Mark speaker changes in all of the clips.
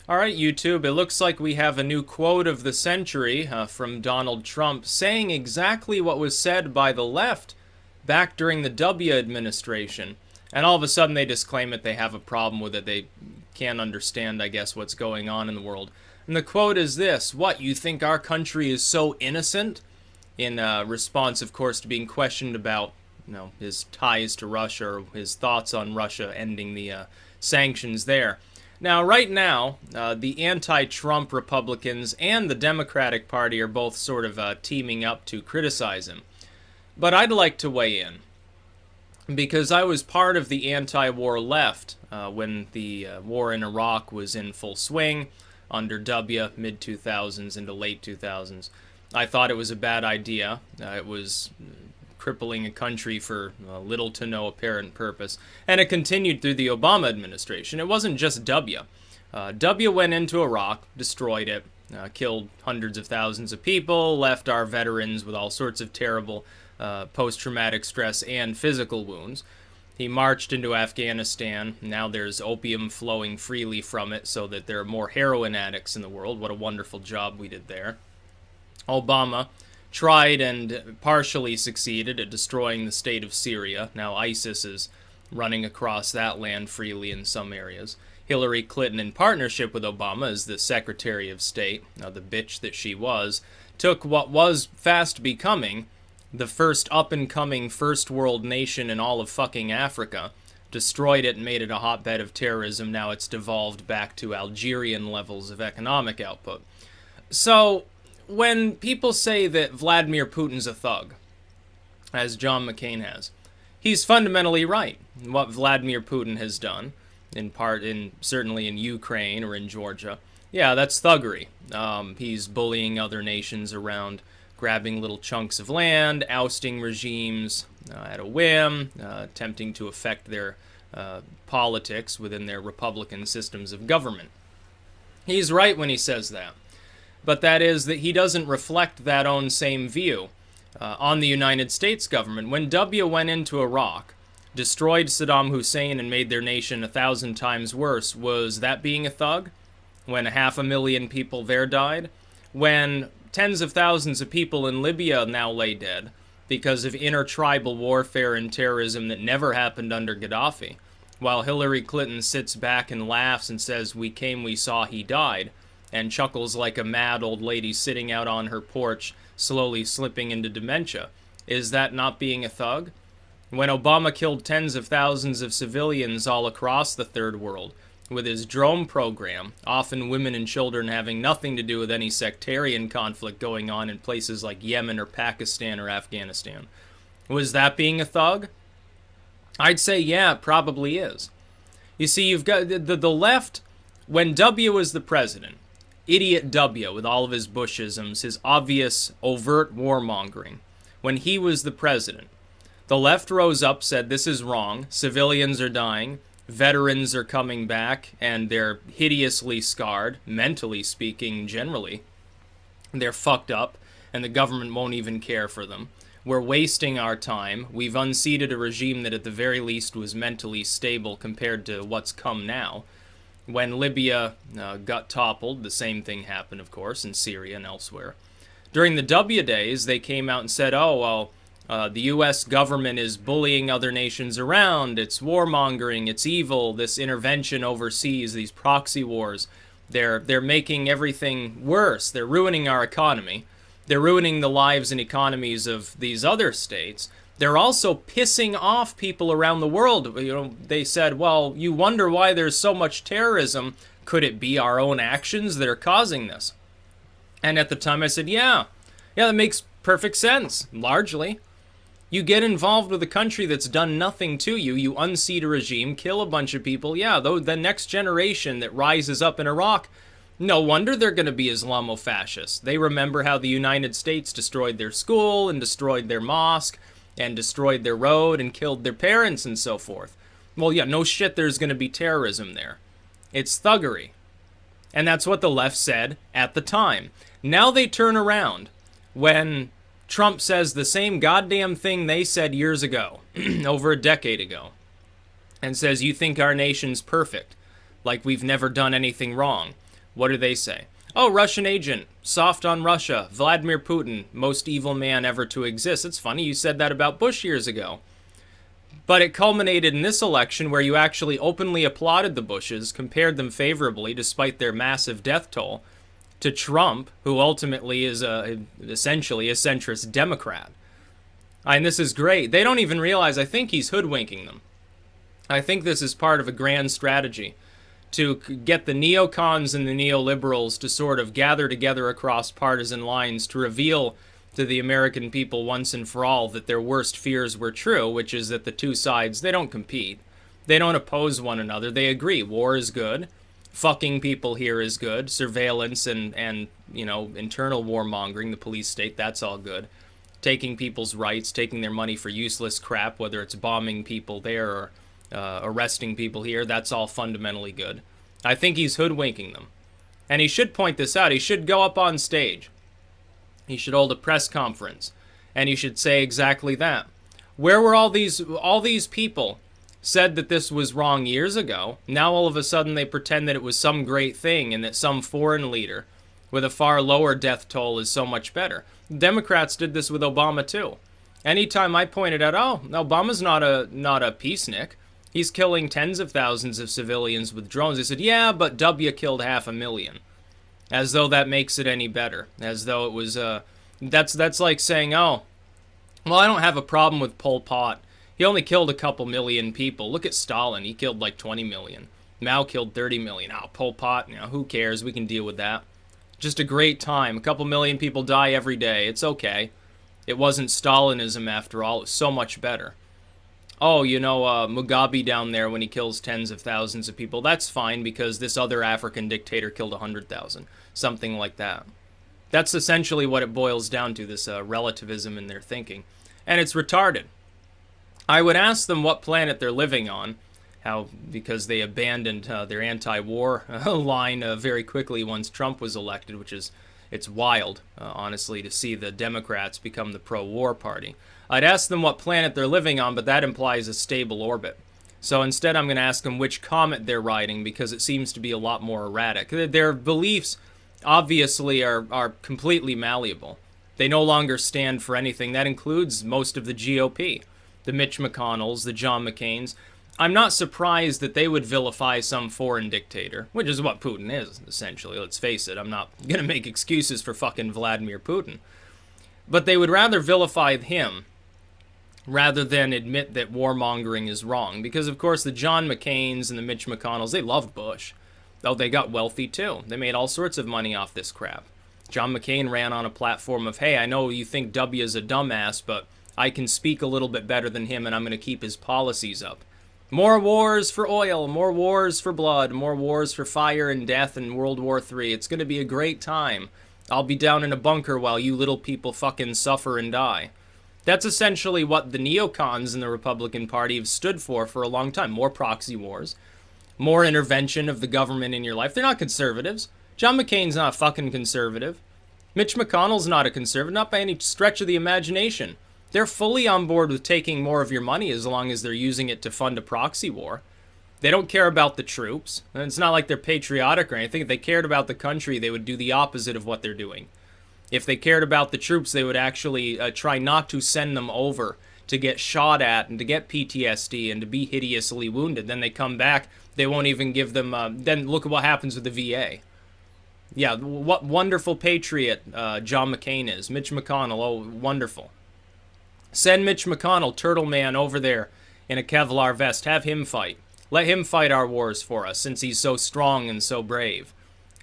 Speaker 1: All right, YouTube, it looks like we have a new quote of the century from Donald Trump saying exactly what was said by the left back during the W administration. And all of a sudden they just claim that they have a problem with it. They can't understand, I guess, what's going on in the world. And the quote is this: "What, you think our country is so innocent?" In response, of course, to being questioned about, his ties to Russia or his thoughts on Russia ending the sanctions there. Now, right now, the anti-Trump Republicans and the Democratic Party are both sort of teaming up to criticize him. But I'd like to weigh in, because I was part of the anti-war left when the war in Iraq was in full swing under W, mid-2000s into late 2000s. I thought it was a bad idea. It was crippling a country for little to no apparent purpose. And it continued through the Obama administration. It wasn't just W. W went into Iraq, destroyed it, killed hundreds of thousands of people, left our veterans with all sorts of terrible post-traumatic stress and physical wounds. He marched into Afghanistan. Now there's opium flowing freely from it so that there are more heroin addicts in the world. What a wonderful job we did there. Obama tried and partially succeeded at destroying the state of Syria. Now ISIS is running across that land freely in some areas. Hillary Clinton, in partnership with Obama as the Secretary of State, the bitch that she was, took what was fast becoming the first up-and-coming first world nation in all of fucking Africa, destroyed it and made it a hotbed of terrorism. Now it's devolved back to Algerian levels of economic output. So when people say that Vladimir Putin's a thug, as John McCain has, he's fundamentally right. What Vladimir Putin has done, in part, certainly in Ukraine or in Georgia, yeah, that's thuggery. He's bullying other nations around, grabbing little chunks of land, ousting regimes at a whim, attempting to affect their politics within their Republican systems of government. He's right when he says that. But that is that he doesn't reflect that own same view on the United States government. When W went into Iraq, destroyed Saddam Hussein and made their nation 1,000 times worse, was that being a thug? When 500,000 people there died? When tens of thousands of people in Libya now lay dead because of intertribal warfare and terrorism that never happened under Gaddafi, while Hillary Clinton sits back and laughs and says, "We came, we saw, he died," and chuckles like a mad old lady sitting out on her porch, slowly slipping into dementia. Is that not being a thug? When Obama killed tens of thousands of civilians all across the third world with his drone program, often women and children having nothing to do with any sectarian conflict going on in places like Yemen or Pakistan or Afghanistan, was that being a thug? I'd say, yeah, it probably is. You see, you've got the left. When W was the president, idiot W with all of his Bushisms, his obvious overt warmongering, when he was the president, the left rose up, said this is wrong, civilians are dying, veterans are coming back, and they're hideously scarred, mentally speaking, generally. They're fucked up, and the government won't even care for them. We're wasting our time. We've unseated a regime that at the very least was mentally stable compared to what's come now. When Libya got toppled, the same thing happened, of course, in Syria and elsewhere. During the W days, they came out and said, oh, well, the U.S. government is bullying other nations around, it's warmongering, it's evil, this intervention overseas, these proxy wars, they're making everything worse, they're ruining our economy, they're ruining the lives and economies of these other states. They're also pissing off people around the world. They said, well, you wonder why there's so much terrorism. Could it be our own actions that are causing this? And at the time I said, yeah, that makes perfect sense, largely. You get involved with a country that's done nothing to you, you unseat a regime, kill a bunch of people, yeah, though the next generation that rises up in Iraq, no wonder they're going to be Islamo-fascists. They remember how the United States destroyed their school and destroyed their mosque and destroyed their road and killed their parents and so forth. Well, yeah, no shit, there's going to be terrorism there. It's thuggery. And that's what the left said at the time. Now they turn around when Trump says the same goddamn thing they said years ago, over a decade ago, and says, you think our nation's perfect, like we've never done anything wrong. What do they say? Oh, Russian agent, soft on Russia, Vladimir Putin, most evil man ever to exist. It's funny you said that about Bush years ago. But it culminated in this election where you actually openly applauded the Bushes, compared them favorably despite their massive death toll, to Trump, who ultimately is essentially a centrist Democrat. And this is great. They don't even realize, I think he's hoodwinking them. I think this is part of a grand strategy to get the neocons and the neoliberals to sort of gather together across partisan lines to reveal to the American people once and for all that their worst fears were true, which is that the two sides, they don't compete. They don't oppose one another. They agree. War is good. Fucking people here is good. Surveillance and internal warmongering, the police state, that's all good. Taking people's rights, taking their money for useless crap, whether it's bombing people there or arresting people here, that's all fundamentally good. I think he's hoodwinking them. And he should point this out. He should go up on stage. He should hold a press conference. And he should say exactly that. Where were all these people said that this was wrong years ago? Now all of a sudden they pretend that it was some great thing and that some foreign leader with a far lower death toll is so much better. Democrats did this with Obama too. Anytime I pointed out, oh, Obama's not a peacenik. He's killing tens of thousands of civilians with drones. They said, yeah, but W killed 500,000. As though that makes it any better. As though it was, that's like saying, oh, well, I don't have a problem with Pol Pot. He only killed a couple million people. Look at Stalin. He killed like 20 million. Mao killed 30 million. Oh, Pol Pot, who cares? We can deal with that. Just a great time. A couple million people die every day. It's okay. It wasn't Stalinism after all. It was so much better. Oh, Mugabe down there when he kills tens of thousands of people, that's fine because this other African dictator killed 100,000. Something like that. That's essentially what it boils down to, this relativism in their thinking. And it's retarded. I would ask them what planet they're living on, because they abandoned their anti-war line very quickly once Trump was elected, it's wild, honestly, to see the Democrats become the pro-war party. I'd ask them what planet they're living on, but that implies a stable orbit. So instead I'm going to ask them which comet they're riding, because it seems to be a lot more erratic. Their beliefs, obviously, are completely malleable. They no longer stand for anything. That includes most of the GOP. The Mitch McConnells, the John McCains. I'm not surprised that they would vilify some foreign dictator, which is what Putin is, essentially. Let's face it, I'm not going to make excuses for fucking Vladimir Putin. But they would rather vilify him rather than admit that warmongering is wrong. Because, of course, the John McCains and the Mitch McConnells, they loved Bush. Though they got wealthy, too. They made all sorts of money off this crap. John McCain ran on a platform of, hey, I know you think W is a dumbass, but I can speak a little bit better than him, and I'm going to keep his policies up. More wars for oil, more wars for blood, more wars for fire and death and World War III. It's going to be a great time. I'll be down in a bunker while you little people fucking suffer and die. That's essentially what the neocons in the Republican Party have stood for a long time. More proxy wars. More intervention of the government in your life. They're not conservatives. John McCain's not a fucking conservative. Mitch McConnell's not a conservative, not by any stretch of the imagination. They're fully on board with taking more of your money as long as they're using it to fund a proxy war. They don't care about the troops. And it's not like they're patriotic or anything. If they cared about the country, they would do the opposite of what they're doing. If they cared about the troops, they would actually try not to send them over to get shot at and to get PTSD and to be hideously wounded. Then they come back, they won't even give them... then look at what happens with the VA. Yeah, what wonderful patriot John McCain is. Mitch McConnell, oh, wonderful. Send Mitch McConnell, Turtle Man, over there in a Kevlar vest. Have him fight. Let him fight our wars for us, since he's so strong and so brave.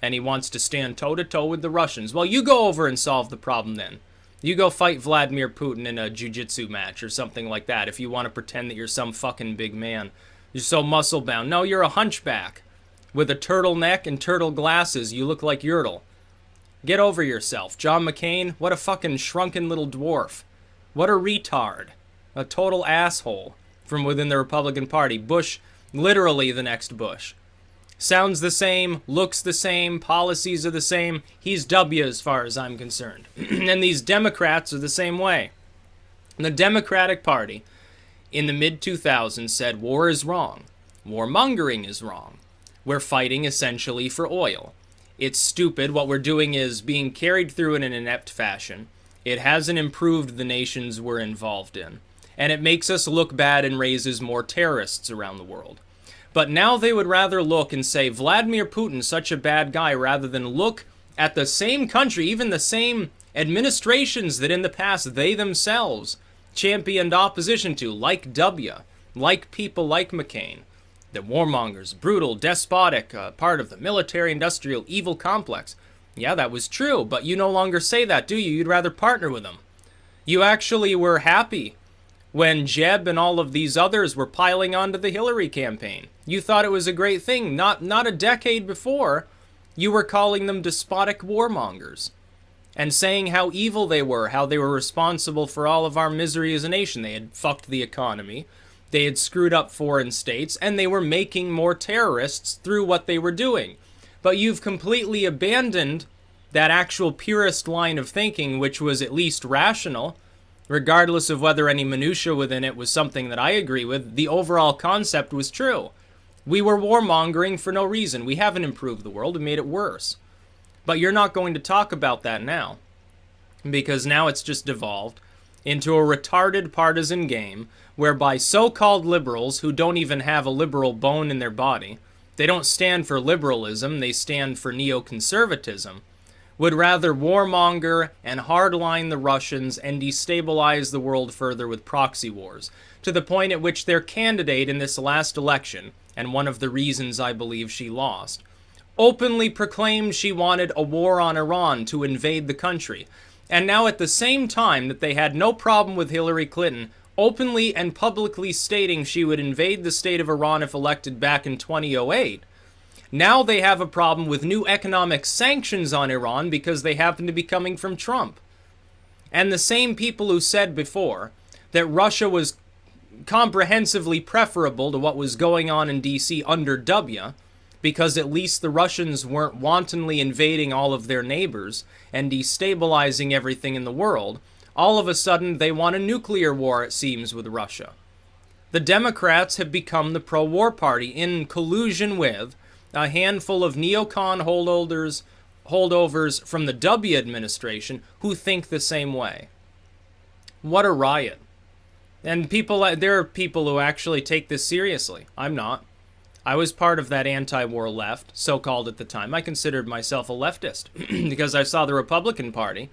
Speaker 1: And he wants to stand toe-to-toe with the Russians. Well, you go over and solve the problem then. You go fight Vladimir Putin in a jiu-jitsu match or something like that if you want to pretend that you're some fucking big man. You're so muscle-bound. No, you're a hunchback. With a turtleneck and turtle glasses, you look like Yertle. Get over yourself. John McCain, what a fucking shrunken little dwarf. What a retard. A total asshole from within the Republican Party. Bush, literally the next Bush. Sounds the same, looks the same, policies are the same. He's W as far as I'm concerned. And these Democrats are the same way. The Democratic Party in the mid-2000s said war is wrong. Warmongering is wrong. We're fighting essentially for oil. It's stupid. What we're doing is being carried through in an inept fashion. It hasn't improved the nations we're involved in. And it makes us look bad and raises more terrorists around the world. But now they would rather look and say, Vladimir Putin's such a bad guy, rather than look at the same country, even the same administrations that in the past they themselves championed opposition to, like W, like people like McCain. The warmongers, brutal, despotic, part of the military-industrial evil complex. Yeah, that was true, but you no longer say that, do you? You'd rather partner with them. You actually were happy when Jeb and all of these others were piling onto the Hillary campaign. You thought it was a great thing. Not a decade before, you were calling them despotic warmongers and saying how evil they were, how they were responsible for all of our misery as a nation. They had fucked the economy. They had screwed up foreign states, and they were making more terrorists through what they were doing. But you've completely abandoned that actual purest line of thinking, which was at least rational, regardless of whether any minutia within it was something that I agree with. The overall concept was true. We were warmongering for no reason. We haven't improved the world, we made it worse. But you're not going to talk about that now, because now it's just devolved into a retarded partisan game whereby so-called liberals who don't even have a liberal bone in their body, they don't stand for liberalism, they stand for neoconservatism, would rather warmonger and hardline the Russians and destabilize the world further with proxy wars, to the point at which their candidate in this last election, and one of the reasons I believe she lost, openly proclaimed she wanted a war on Iran to invade the country. And now at the same time that they had no problem with Hillary Clinton openly and publicly stating she would invade the state of Iran if elected back in 2008, now they have a problem with new economic sanctions on Iran because they happen to be coming from Trump. And the same people who said before that Russia was comprehensively preferable to what was going on in DC under W, because at least the Russians weren't wantonly invading all of their neighbors and destabilizing everything in the world, all of a sudden they want a nuclear war, it seems, with Russia. The Democrats have become the pro-war party in collusion with a handful of neocon holdovers from the W administration who think the same way. What a riot. And there are people who actually take this seriously. I'm not. I was part of that anti-war left, so-called at the time. I considered myself a leftist because I saw the Republican Party,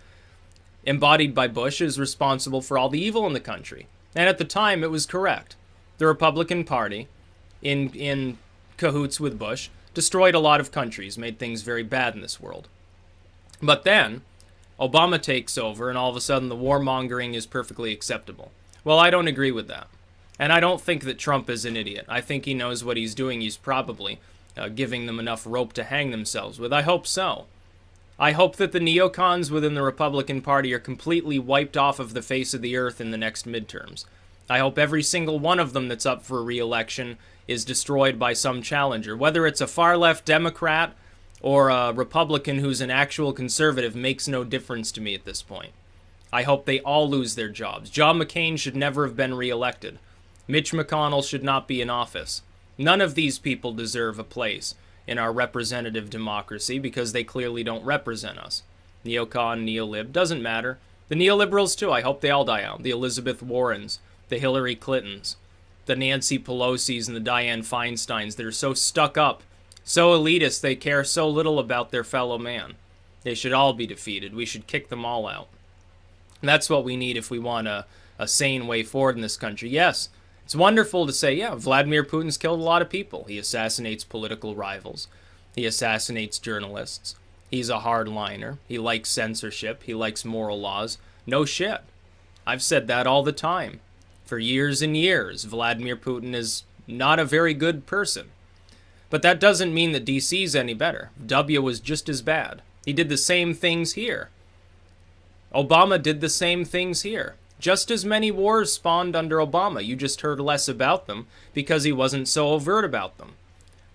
Speaker 1: embodied by Bush, as responsible for all the evil in the country. And at the time, it was correct. The Republican Party, in cahoots with Bush, destroyed a lot of countries, made things very bad in this world. But then, Obama takes over, and all of a sudden the warmongering is perfectly acceptable. Well, I don't agree with that. And I don't think that Trump is an idiot. I think he knows what he's doing. He's probably giving them enough rope to hang themselves with. I hope so. I hope that the neocons within the Republican Party are completely wiped off of the face of the earth in the next midterms. I hope every single one of them that's up for re-election is destroyed by some challenger. Whether it's a far-left Democrat or a Republican who's an actual conservative makes no difference to me at this point. I hope they all lose their jobs. John McCain should never have been re-elected. Mitch McConnell should not be in office. None of these people deserve a place in our representative democracy because they clearly don't represent us. Neocon, neolib, doesn't matter. The neoliberals too, I hope they all die out. The Elizabeth Warrens, the Hillary Clintons, the Nancy Pelosi's and the Dianne Feinsteins that are so stuck up, so elitist, they care so little about their fellow man. They should all be defeated. We should kick them all out. And that's what we need if we want a sane way forward in this country. Yes, it's wonderful to say, yeah, Vladimir Putin's killed a lot of people. He assassinates political rivals. He assassinates journalists. He's a hardliner. He likes censorship. He likes moral laws. No shit. I've said that all the time. For years and years, Vladimir Putin is not a very good person. But that doesn't mean that DC's any better. W was just as bad. He did the same things here. Obama did the same things here. Just as many wars spawned under Obama. You just heard less about them because he wasn't so overt about them.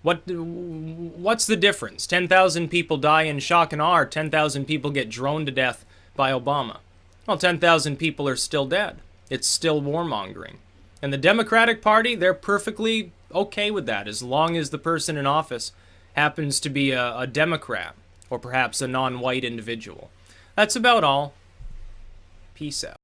Speaker 1: What's the difference? 10,000 people die in shock and awe, or 10,000 people get droned to death by Obama. Well, 10,000 people are still dead. It's still warmongering. And the Democratic Party, they're perfectly okay with that as long as the person in office happens to be a Democrat or perhaps a non-white individual. That's about all. Peace out.